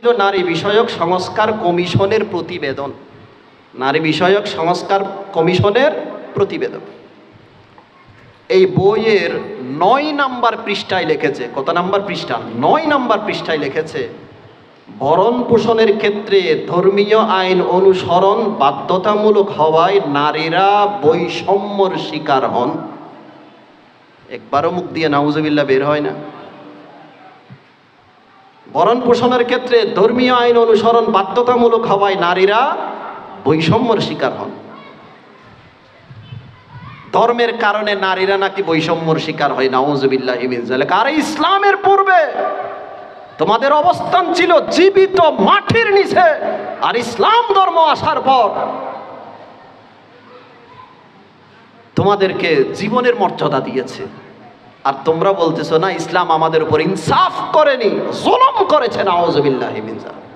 নারী বিষয়ক সংস্কার কমিশনের প্রতিবেদন। নারী বিষয়ক সংস্কার কমিশনের প্রতিবেদন এই বইয়ের ৯ নাম্বার পৃষ্ঠায় লিখেছে, কত নাম্বার পৃষ্ঠা? ৯ নাম্বার পৃষ্ঠায় লিখেছে, ভরণ পোষণের ক্ষেত্রে ধর্মীয় আইন অনুসরণ বাধ্যতামূলক হওয়ায় নারীরা বৈষম্যর শিকার হন। একবারও মুখ দিয়ে নাউজুবিল্লাহ বের হয় না। ভরণ পোষণের ক্ষেত্রে ধর্মীয় আইন অনুসরণ বাধ্যতামূলক হওয়ায় নারীরা বৈষম্যের শিকার হন। ধর্মের কারণে নারীরা নাকি বৈষম্যের শিকার হয়, নাউজুবিল্লাহি মিন যালিক। আর ইসলামের পূর্বে তোমাদের অবস্থান ছিল জীবিত মাটির নিচে, আর ইসলাম ধর্ম আসার পর তোমাদেরকে জীবনের মর্যাদা দিয়েছে। আর তোমরা বলতেছো না ইসলাম আমাদের উপর ইনসাফ করেনি, জুলুম করেছে, নাউজুবিল্লাহি মিন যালিক।